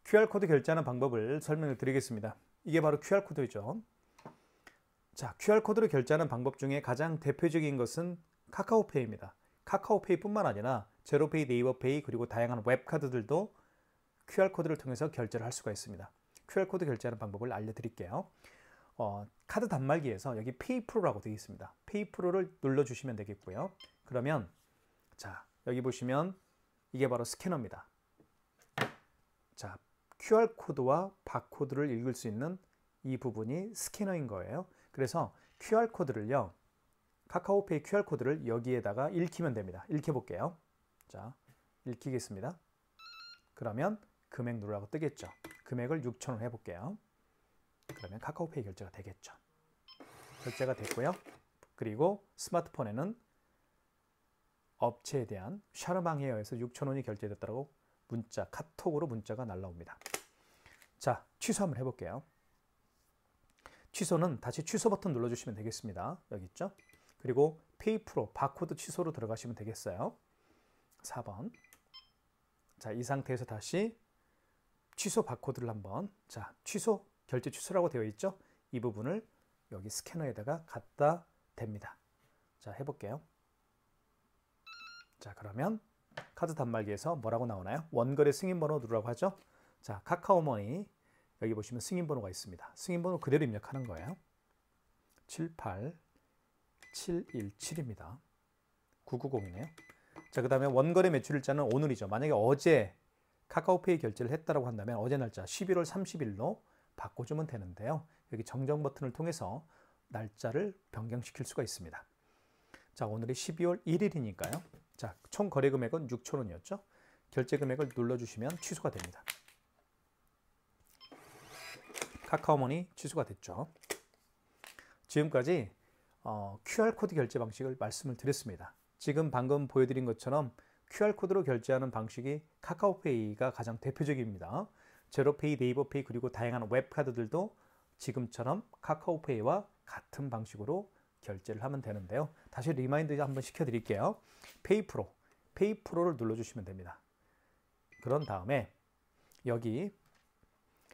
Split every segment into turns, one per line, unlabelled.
QR코드 결제하는 방법을 설명을 드리겠습니다. 이게 바로 QR코드죠. 자, QR코드로 결제하는 방법 중에 가장 대표적인 것은 카카오페이입니다. 카카오페이뿐만 아니라 제로페이, 네이버페이 그리고 다양한 웹카드들도 QR코드를 통해서 결제를 할 수가 있습니다. QR코드 결제하는 방법을 알려드릴게요. 카드 단말기에서 여기 페이프로라고 되어 있습니다. 페이프로를 눌러주시면 되겠고요. 그러면 자, 여기 보시면 이게 바로 스캐너입니다. 자, QR코드와 바코드를 읽을 수 있는 이 부분이 스캐너인 거예요. 그래서 QR코드를요, 카카오페이 QR코드를 여기에다가 읽히면 됩니다. 읽혀볼게요. 자, 읽히겠습니다. 그러면 금액 누르라고 뜨겠죠. 금액을 6,000원 해볼게요. 그러면 카카오페이 결제가 되겠죠. 결제가 됐고요. 그리고 스마트폰에는 업체에 대한 샤르망헤어에서 6,000원이 결제됐다고 문자, 카톡으로 문자가 날라옵니다. 자, 취소 한번 해볼게요. 취소는 다시 취소 버튼 눌러주시면 되겠습니다. 여기 있죠? 그리고 페이프로 바코드 취소로 들어가시면 되겠어요. 4번. 자, 이 상태에서 다시 취소 바코드를 한번, 자, 취소, 결제 취소라고 되어 있죠? 이 부분을 여기 스캐너에다가 갖다 댑니다. 자, 해볼게요. 자, 그러면 카드 단말기에서 뭐라고 나오나요? 원거래 승인번호 누르라고 하죠? 자, 카카오머니 여기 보시면 승인번호가 있습니다. 승인번호 그대로 입력하는 거예요. 78717입니다. 990이네요. 자, 그 다음에 원거래 매출일자는 오늘이죠. 만약에 어제 카카오페이 결제를 했다고 한다면 어제 날짜 11월 30일로 바꿔주면 되는데요. 여기 정정 버튼을 통해서 날짜를 변경시킬 수가 있습니다. 자, 오늘이 12월 1일이니까요. 자, 총 거래 금액은 6,000원이었죠. 결제 금액을 눌러주시면 취소가 됩니다. 카카오머니 취소가 됐죠. 지금까지 QR코드 결제 방식을 말씀을 드렸습니다. 지금 방금 보여드린 것처럼 QR코드로 결제하는 방식이 카카오페이가 가장 대표적입니다. 제로페이, 네이버페이 그리고 다양한 웹카드들도 지금처럼 카카오페이와 같은 방식으로 결제를 하면 되는데요. 다시 리마인드 한번 시켜드릴게요. 페이프로를 눌러주시면 됩니다. 그런 다음에 여기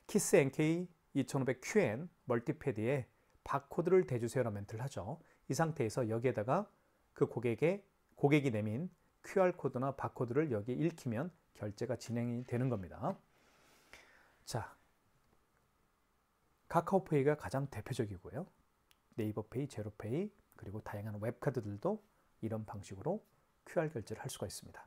키스 NK 2500QN 멀티패드에 바코드를 대주세요라는 멘트를 하죠. 이 상태에서 여기에다가 그 고객이 내민 QR코드나 바코드를 여기 읽히면 결제가 진행이 되는 겁니다. 자, 카카오페이가 가장 대표적이고요. 네이버페이, 제로페이 그리고 다양한 웹카드들도 이런 방식으로 QR 결제를 할 수가 있습니다.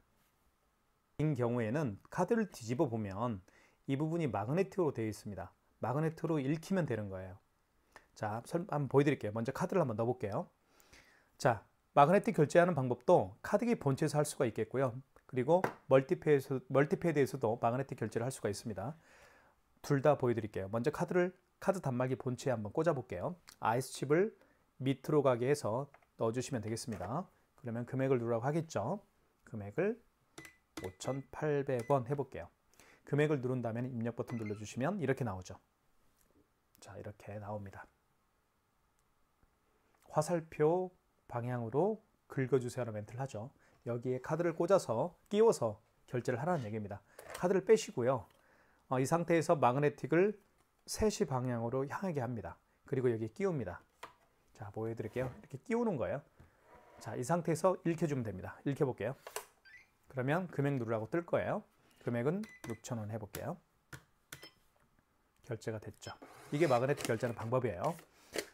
이 경우에는 카드를 뒤집어 보면 이 부분이 마그네틱으로 되어 있습니다. 마그네틱으로 읽히면 되는 거예요. 자, 한번 보여드릴게요. 먼저 카드를 한번 넣어볼게요. 자, 마그네틱 결제하는 방법도 카드기 본체에서 할 수가 있겠고요. 그리고 멀티패드에서도 마그네틱 결제를 할 수가 있습니다. 둘 다 보여드릴게요. 먼저 카드 단말기 본체에 한번 꽂아볼게요. 아이스칩을 밑으로 가게 해서 넣어주시면 되겠습니다. 그러면 금액을 누르라고 하겠죠. 금액을 5,800원 해볼게요. 금액을 누른 다음에 입력 버튼 눌러주시면 이렇게 나오죠. 자, 이렇게 나옵니다. 화살표 방향으로 긁어주세요라는 멘트를 하죠. 여기에 카드를 꽂아서 끼워서 결제를 하라는 얘기입니다. 카드를 빼시고요. 이 상태에서 마그네틱을 3시 방향으로 향하게 합니다. 그리고 여기 끼웁니다. 자, 보여드릴게요. 이렇게 끼우는 거예요. 자, 이 상태에서 읽혀주면 됩니다. 읽혀볼게요. 그러면 금액 누르라고 뜰 거예요. 금액은 6,000원 해볼게요. 결제가 됐죠. 이게 마그네틱 결제하는 방법이에요.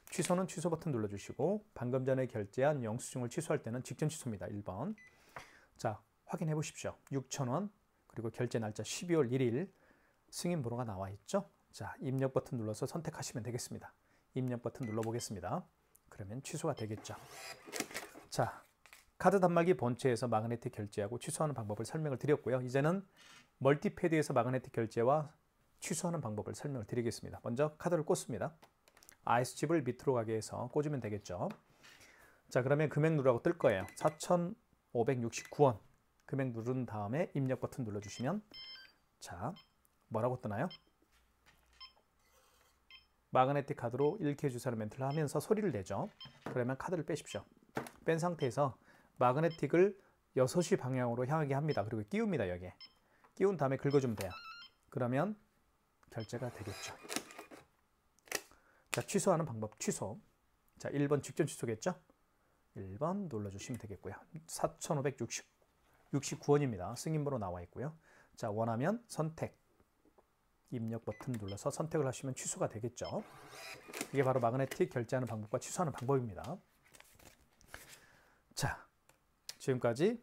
취소는 취소 버튼 눌러주시고 방금 전에 결제한 영수증을 취소할 때는 직전 취소입니다. 1번. 자, 확인해 보십시오. 6,000원 그리고 결제 날짜 12월 1일 승인 번호가 나와 있죠. 자, 입력 버튼 눌러서 선택하시면 되겠습니다. 입력 버튼 눌러보겠습니다. 그러면 취소가 되겠죠. 자, 카드 단말기 본체에서 마그네틱 결제하고 취소하는 방법을 설명을 드렸고요. 이제는 멀티패드에서 마그네틱 결제와 취소하는 방법을 설명을 드리겠습니다. 먼저 카드를 꽂습니다. 아이스칩을 밑으로 가게 해서 꽂으면 되겠죠. 자, 그러면 금액 누르라고 뜰 거예요. 4,569원. 금액 누른 다음에 입력 버튼 눌러주시면 자, 뭐라고 뜨나요? 마그네틱 카드로 읽혀주세요 멘트를 하면서 소리를 내죠. 그러면 카드를 빼십시오. 뺀 상태에서 마그네틱을 6시 방향으로 향하게 합니다. 그리고 끼웁니다. 여기에 끼운 다음에 긁어주면 돼요. 그러면 결제가 되겠죠. 자, 취소하는 방법, 취소. 자, 1번 직전 취소겠죠? 1번 눌러주시면 되겠고요. 4,569원입니다. 승인번호 나와 있고요. 자, 원하면 선택, 입력 버튼 눌러서 선택을 하시면 취소가 되겠죠. 이게 바로 마그네틱 결제하는 방법과 취소하는 방법입니다. 자, 지금까지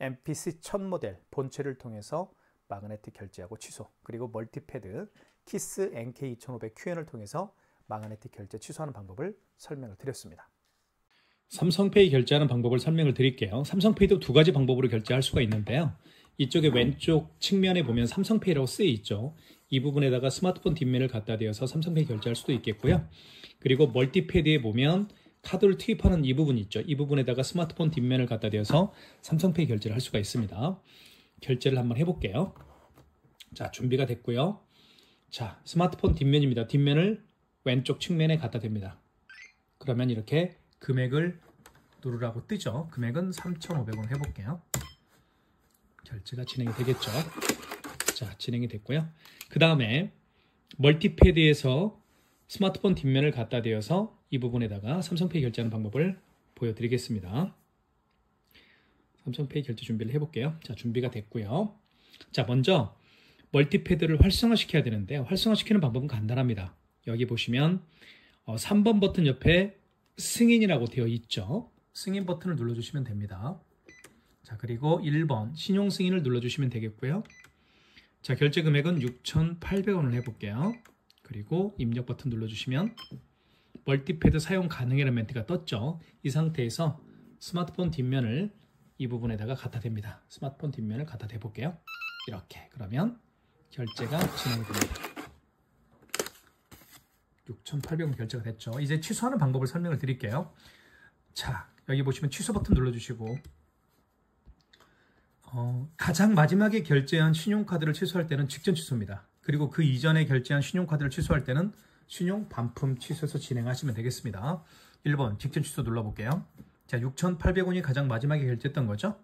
MPC 1000 모델 본체를 통해서 마그네틱 결제하고 취소, 그리고 멀티패드 키스 NK2500 QN을 통해서 마그네틱 결제 취소하는 방법을 설명을 드렸습니다.
삼성페이 결제하는 방법을 설명을 드릴게요. 삼성페이도 두 가지 방법으로 결제할 수가 있는데요. 이쪽에 왼쪽 측면에 보면 삼성페이라고 쓰여 있죠. 이 부분에다가 스마트폰 뒷면을 갖다 대어서 삼성페이 결제할 수도 있겠고요. 그리고 멀티패드에 보면 카드를 투입하는 이 부분 있죠. 이 부분에다가 스마트폰 뒷면을 갖다 대어서 삼성페이 결제를 할 수가 있습니다. 결제를 한번 해볼게요. 자, 준비가 됐고요. 자, 스마트폰 뒷면입니다. 뒷면을 왼쪽 측면에 갖다 댑니다. 그러면 이렇게 금액을 누르라고 뜨죠. 금액은 3,500원 해볼게요. 결제가 진행이 되겠죠. 자, 진행이 됐고요. 그 다음에 멀티패드에서 스마트폰 뒷면을 갖다 대어서 이 부분에다가 삼성페이 결제하는 방법을 보여드리겠습니다. 삼성페이 결제 준비를 해볼게요. 자, 준비가 됐고요. 자, 먼저 멀티패드를 활성화시켜야 되는데 활성화시키는 방법은 간단합니다. 여기 보시면 3번 버튼 옆에 승인이라고 되어 있죠. 승인 버튼을 눌러주시면 됩니다. 자, 그리고 1번 신용 승인을 눌러주시면 되겠고요. 자, 결제 금액은 6,800원을 해볼게요. 그리고 입력 버튼 눌러주시면 멀티패드 사용 가능이라는 멘트가 떴죠. 이 상태에서 스마트폰 뒷면을 이 부분에다가 갖다 댑니다. 스마트폰 뒷면을 갖다 대볼게요. 이렇게. 그러면 결제가 진행이 됩니다. 6,800원 결제가 됐죠. 이제 취소하는 방법을 설명을 드릴게요. 자, 여기 보시면 취소 버튼 눌러주시고 가장 마지막에 결제한 신용카드를 취소할 때는 직전 취소입니다. 그리고 그 이전에 결제한 신용카드를 취소할 때는 신용 반품 취소해서 진행하시면 되겠습니다. 1번 직전 취소 눌러볼게요. 자, 6,800원이 가장 마지막에 결제했던 거죠.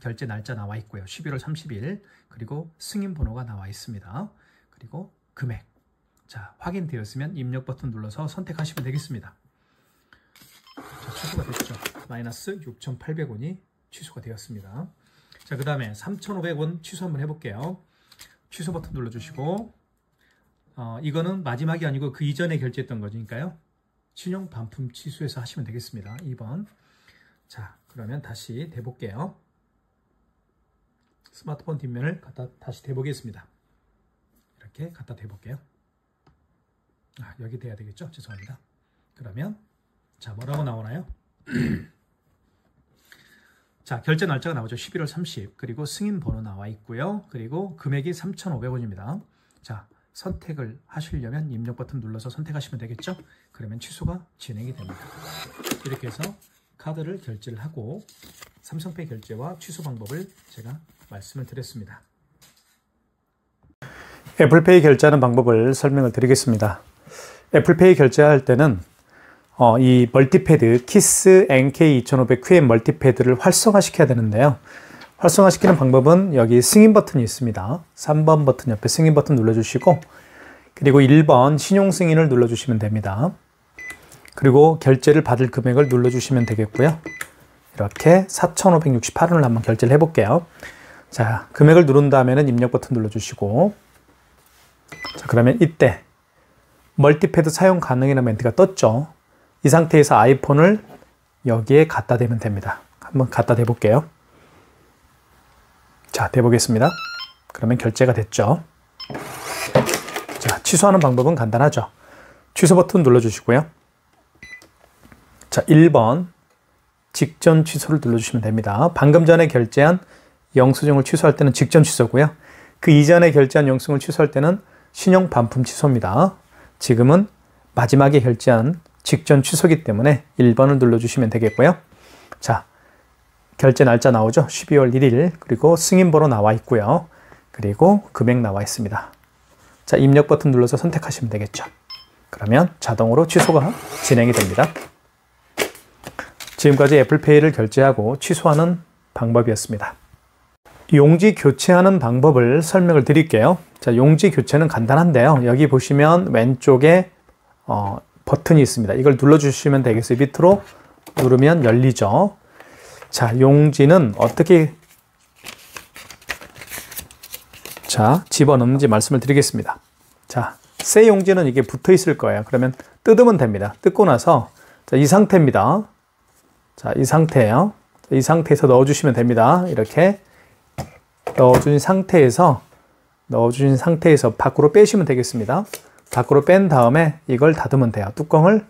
결제 날짜 나와 있고요. 11월 30일. 그리고 승인 번호가 나와 있습니다. 그리고 금액. 자, 확인되었으면 입력 버튼 눌러서 선택하시면 되겠습니다. 자, 취소가 됐죠. 마이너스 6,800원이 취소가 되었습니다. 자, 그 다음에 3,500원 취소 한번 해볼게요. 취소 버튼 눌러주시고 이거는 마지막이 아니고 그 이전에 결제했던 거니까요. 신용 반품 취소해서 하시면 되겠습니다. 2번. 자, 그러면 다시 대볼게요. 스마트폰 뒷면을 다시 대보겠습니다. 이렇게 갖다 대볼게요. 여기 돼야 되겠죠? 죄송합니다. 그러면 자, 뭐라고 나오나요? 자, 결제 날짜가 나오죠. 11월 30. 그리고 승인 번호 나와 있고요. 그리고 금액이 3,500원입니다. 자, 선택을 하시려면 입력 버튼 눌러서 선택하시면 되겠죠? 그러면 취소가 진행이 됩니다. 이렇게 해서 카드를 결제를 하고 삼성페이 결제와 취소 방법을 제가 말씀을 드렸습니다.
애플페이 결제하는 방법을 설명을 드리겠습니다. 애플페이 결제할 때는 이 멀티패드 키스 NK2500 QM 멀티패드를 활성화시켜야 되는데요. 활성화시키는 방법은 여기 승인 버튼이 있습니다. 3번 버튼 옆에 승인 버튼 눌러주시고 그리고 1번 신용 승인을 눌러주시면 됩니다. 그리고 결제를 받을 금액을 눌러주시면 되겠고요. 이렇게 4,568원을 한번 결제를 해볼게요. 자, 금액을 누른 다음에는 입력 버튼 눌러주시고 자, 그러면 이때 멀티패드 사용 가능이라는 멘트가 떴죠. 이 상태에서 아이폰을 여기에 갖다 대면 됩니다. 한번 갖다 대볼게요. 자, 대보겠습니다. 그러면 결제가 됐죠. 자, 취소하는 방법은 간단하죠. 취소 버튼 눌러주시고요. 자, 1번 직전 취소를 눌러주시면 됩니다. 방금 전에 결제한 영수증을 취소할 때는 직전 취소고요. 그 이전에 결제한 영수증을 취소할 때는 신용 반품 취소입니다. 지금은 마지막에 결제한 직전 취소이기 때문에 1번을 눌러주시면 되겠고요. 자, 결제 날짜 나오죠. 12월 1일. 그리고 승인 번호 나와 있고요. 그리고 금액 나와 있습니다. 자, 입력 버튼 눌러서 선택하시면 되겠죠. 그러면 자동으로 취소가 진행이 됩니다. 지금까지 애플페이를 결제하고 취소하는 방법이었습니다. 용지 교체하는 방법을 설명을 드릴게요. 자, 용지 교체는 간단한데요. 여기 보시면 왼쪽에 버튼이 있습니다. 이걸 눌러주시면 되겠어요. 밑으로 누르면 열리죠. 자, 용지는 어떻게 집어넣는지 말씀을 드리겠습니다. 자, 새 용지는 이게 붙어 있을 거예요. 그러면 뜯으면 됩니다. 뜯고 나서 이 상태입니다. 자, 이 상태예요. 이 상태에서 넣어주시면 됩니다. 이렇게 넣어준 상태에서 밖으로 빼시면 되겠습니다. 밖으로 뺀 다음에 이걸 닫으면 돼요. 뚜껑을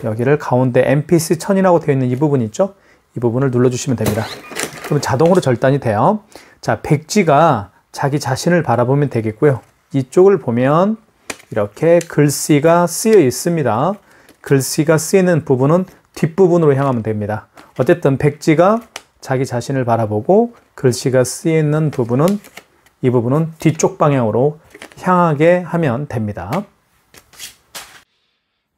여기를 가운데 MPC 1000이라고 되어 있는 이 부분 있죠? 이 부분을 눌러주시면 됩니다. 그럼 자동으로 절단이 돼요. 자, 백지가 자기 자신을 바라보면 되겠고요. 이쪽을 보면 이렇게 글씨가 쓰여 있습니다. 글씨가 쓰이는 부분은 뒷부분으로 향하면 됩니다. 어쨌든 백지가 자기 자신을 바라보고 글씨가 쓰여 있는 부분은 이 부분은 뒤쪽 방향으로 향하게 하면 됩니다.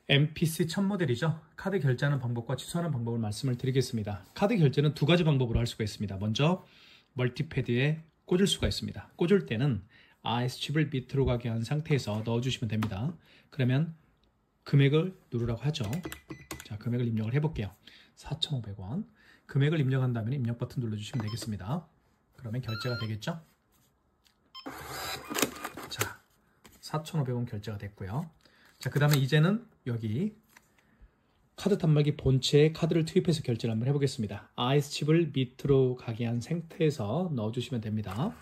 MPC 1000 모델이죠. 카드 결제하는 방법과 취소하는 방법을 말씀을 드리겠습니다. 카드 결제는 두 가지 방법으로 할 수가 있습니다. 먼저 멀티패드에 꽂을 수가 있습니다. 꽂을 때는 IS칩을 밑으로 가게 한 상태에서 넣어주시면 됩니다. 그러면 금액을 누르라고 하죠. 자, 금액을 입력을 해볼게요. 4,500원. 금액을 입력한 다음에 입력 버튼 눌러주시면 되겠습니다. 그러면 결제가 되겠죠? 자, 4,500원 결제가 됐고요. 자, 그 다음에 이제는 여기 카드 단말기 본체에 카드를 투입해서 결제를 한번 해보겠습니다. IS칩을 밑으로 가게 한 상태에서 넣어주시면 됩니다.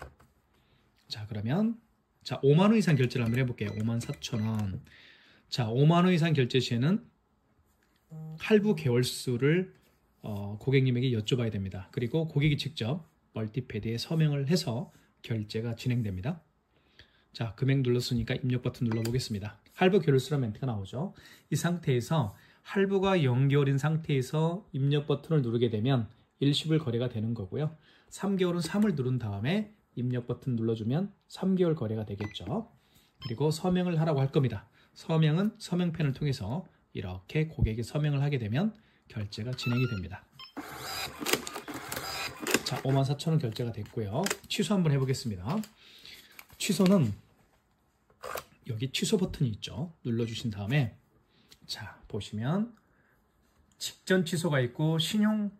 자, 그러면 5만원 이상 결제를 한번 해볼게요. 54,000원. 자, 5만원 이상 결제 시에는 할부 개월수를 고객님에게 여쭤봐야 됩니다. 그리고 고객이 직접 멀티패드에 서명을 해서 결제가 진행됩니다. 자, 금액 눌렀으니까 입력 버튼 눌러보겠습니다. 할부 개월수라는 멘트가 나오죠. 이 상태에서 할부가 연결인 상태에서 입력 버튼을 누르게 되면 일시불 거래가 되는 거고요. 3개월은 3을 누른 다음에 입력 버튼 눌러주면 3개월 거래가 되겠죠. 그리고 서명을 하라고 할 겁니다. 서명은 서명펜을 통해서 이렇게 고객이 서명을 하게 되면 결제가 진행이 됩니다. 자, 54,000원 결제가 됐고요. 취소 한번 해보겠습니다. 취소는 여기 취소 버튼이 있죠. 눌러주신 다음에 자, 보시면 직전 취소가 있고 신용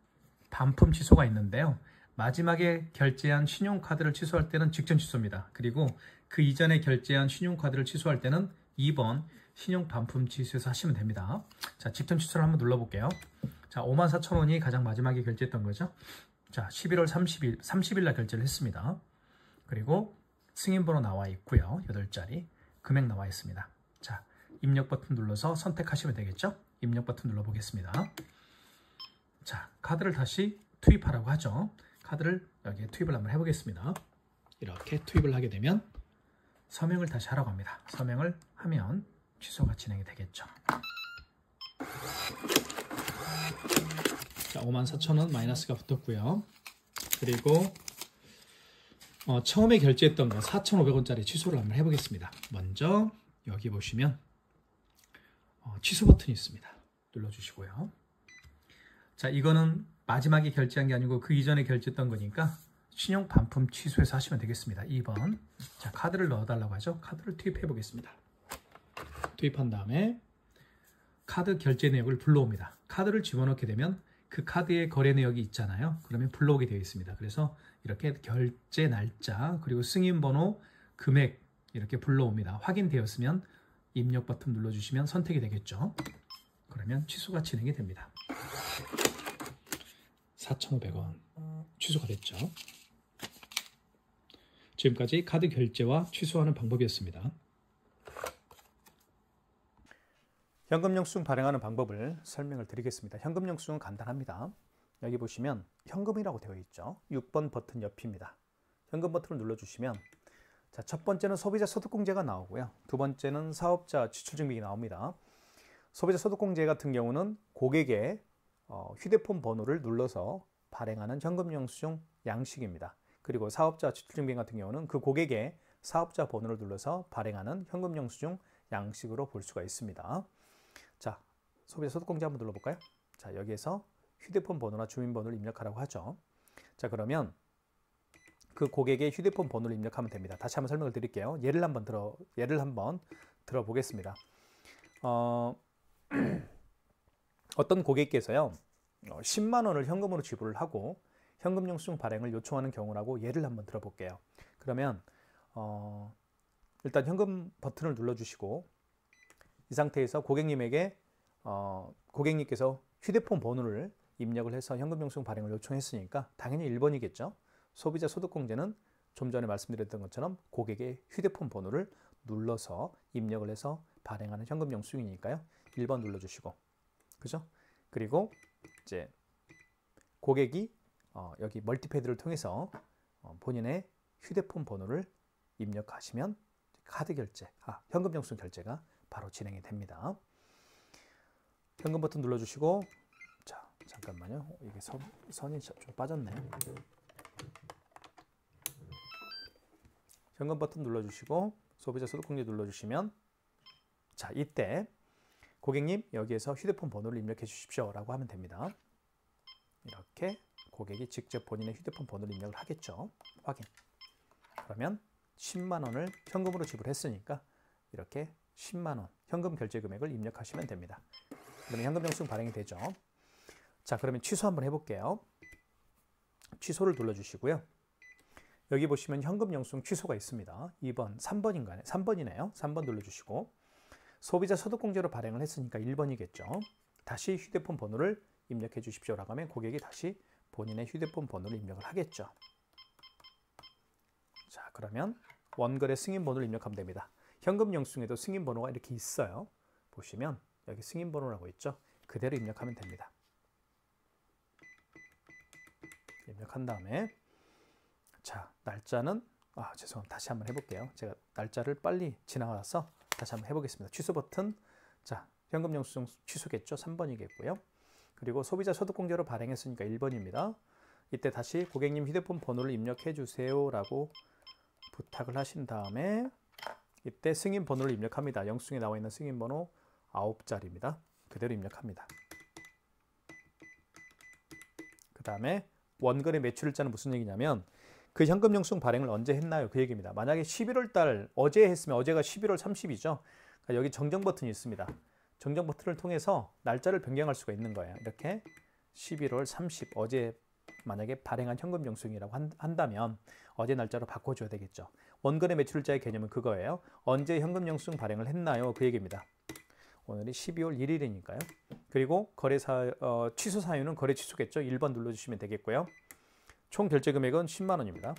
반품 취소가 있는데요. 마지막에 결제한 신용카드를 취소할 때는 직전 취소입니다. 그리고 그 이전에 결제한 신용카드를 취소할 때는 2번 신용 반품 취소해서 하시면 됩니다. 자, 직전 취소를 한번 눌러볼게요. 자, 54,000원이 가장 마지막에 결제했던 거죠. 자, 11월 30일 날 결제를 했습니다. 그리고 승인번호 나와 있고요. 8자리 금액 나와 있습니다. 자, 입력 버튼 눌러서 선택하시면 되겠죠. 입력 버튼 눌러보겠습니다. 자, 카드를 다시 투입하라고 하죠. 카드를 여기에 투입을 한번 해보겠습니다. 이렇게 투입을 하게 되면 서명을 다시 하라고 합니다. 서명을 하면 취소가 진행이 되겠죠. 자, 54,000원 마이너스가 붙었고요. 그리고 처음에 결제했던 거 4,500원짜리 취소를 한번 해보겠습니다. 먼저 여기 보시면 취소 버튼이 있습니다. 눌러주시고요. 자, 이거는 마지막에 결제한 게 아니고 그 이전에 결제했던 거니까 신용 반품 취소해서 하시면 되겠습니다. 2번. 자, 카드를 넣어달라고 하죠. 카드를 투입해 보겠습니다. 투입한 다음에 카드 결제 내역을 불러옵니다. 카드를 집어넣게 되면 그 카드의 거래 내역이 있잖아요. 그러면 불러오게 되어 있습니다. 그래서 이렇게 결제 날짜 그리고 승인번호 금액 이렇게 불러옵니다. 확인되었으면 입력 버튼 눌러주시면 선택이 되겠죠. 그러면 취소가 진행이 됩니다. 4,500원 취소가 됐죠. 지금까지 카드 결제와 취소하는 방법이었습니다.
현금 영수증 발행하는 방법을 설명을 드리겠습니다. 현금 영수증은 간단합니다. 여기 보시면 현금이라고 되어 있죠. 6번 버튼 옆입니다. 현금 버튼을 눌러주시면 자, 첫 번째는 소비자 소득공제가 나오고요. 두 번째는 사업자 지출증빙이 나옵니다. 소비자 소득공제 같은 경우는 고객의 휴대폰 번호를 눌러서 발행하는 현금 영수증 양식입니다. 그리고 사업자 지출증빙 같은 경우는 그 고객의 사업자 번호를 눌러서 발행하는 현금 영수증 양식으로 볼 수가 있습니다. 자, 소비자 소득공제 한번 눌러볼까요? 자, 여기에서 휴대폰 번호나 주민번호를 입력하라고 하죠. 자, 그러면 그 고객의 휴대폰 번호를 입력하면 됩니다. 다시 한번 설명을 드릴게요. 예를 한번 들어보겠습니다. 어떤 고객께서요 10만 원을 현금으로 지불을 하고 현금 영수증 발행을 요청하는 경우라고 예를 한번 들어볼게요. 그러면 일단 현금 버튼을 눌러주시고 이 상태에서 고객님에게 고객님께서 휴대폰 번호를 입력을 해서 현금 영수증 발행을 요청했으니까 당연히 1번이겠죠. 소비자 소득공제는 좀 전에 말씀드렸던 것처럼 고객의 휴대폰 번호를 눌러서 입력을 해서 발행하는 현금 영수증이니까요. 1번 눌러주시고, 그죠? 그리고 이제 고객이 여기 멀티패드를 통해서 본인의 휴대폰 번호를 입력하시면 카드 결제, 현금 영수증 결제가 바로 진행이 됩니다. 현금 버튼 눌러주시고, 자 잠깐만요. 이게 선이 좀 빠졌네요. 현금 버튼 눌러주시고 소비자 소득공제 눌러주시면, 자 이때 고객님 여기에서 휴대폰 번호를 입력해 주십시오 라고 하면 됩니다. 이렇게 고객이 직접 본인의 휴대폰 번호를 입력을 하겠죠. 확인. 그러면 10만 원을 현금으로 지불했으니까 이렇게 10만 원 현금 결제 금액을 입력하시면 됩니다. 그러면 현금 영수증 발행이 되죠. 자 그러면 취소 한번 해볼게요. 취소를 눌러주시고요. 여기 보시면 현금 영수증 취소가 있습니다. 2번, 3번인가요? 3번이네요. 3번 눌러주시고 소비자 소득공제로 발행을 했으니까 1번이겠죠. 다시 휴대폰 번호를 입력해 주십시오라고 하면 고객이 다시 본인의 휴대폰 번호를 입력을 하겠죠. 자 그러면 원거래 승인 번호를 입력하면 됩니다. 현금 영수증에도 승인 번호가 이렇게 있어요. 보시면 여기 승인 번호라고 있죠. 그대로 입력하면 됩니다. 입력한 다음에 자 날짜는 죄송합니다. 다시 한번 해볼게요. 제가 날짜를 빨리 지나가서 다시 한번 해보겠습니다. 취소 버튼, 자 현금 영수증 취소겠죠. 3번이겠고요. 그리고 소비자 소득공제로 발행했으니까 1번입니다. 이때 다시 고객님 휴대폰 번호를 입력해 주세요 라고 부탁을 하신 다음에 이때 승인 번호를 입력합니다. 영수증에 나와 있는 승인 번호 9자리입니다. 그대로 입력합니다. 그 다음에 원거래 매출일자는 무슨 얘기냐면 그 현금 영수증 발행을 언제 했나요? 그 얘기입니다. 만약에 11월 달 어제 했으면 어제가 11월 30이죠. 그러니까 여기 정정 버튼이 있습니다. 정정 버튼을 통해서 날짜를 변경할 수가 있는 거예요. 이렇게 11월 30 어제 만약에 발행한 현금 영수증이라고 한다면 어제 날짜로 바꿔줘야 되겠죠. 원거래 매출일자의 개념은 그거예요. 언제 현금 영수증 발행을 했나요? 그 얘기입니다. 오늘이 12월 1일이니까요. 그리고 취소 사유는 거래 취소겠죠. 1번 눌러주시면 되겠고요. 총 결제 금액은 10만 원입니다.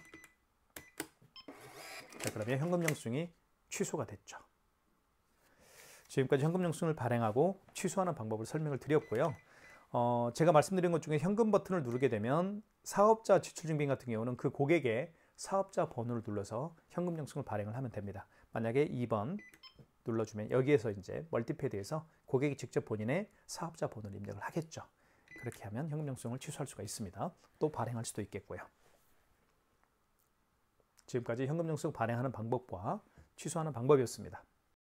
자, 그러면 현금 영수증이 취소가 됐죠. 지금까지 현금 영수증을 발행하고 취소하는 방법을 설명을 드렸고요. 제가 말씀드린 것 중에 현금 버튼을 누르게 되면 사업자 지출증빙 같은 경우는 그 고객의 사업자 번호를 눌러서 현금 영수증을 발행을 하면 됩니다. 만약에 2번 눌러주면 여기에서 이제 멀티패드에서 고객이 직접 본인의 사업자 번호를 입력을 하겠죠. 그렇게 하면 현금 영수증을 취소할 수가 있습니다. 또 발행할 수도 있겠고요. 지금까지 현금 영수증 발행하는 방법과 취소하는 방법이었습니다.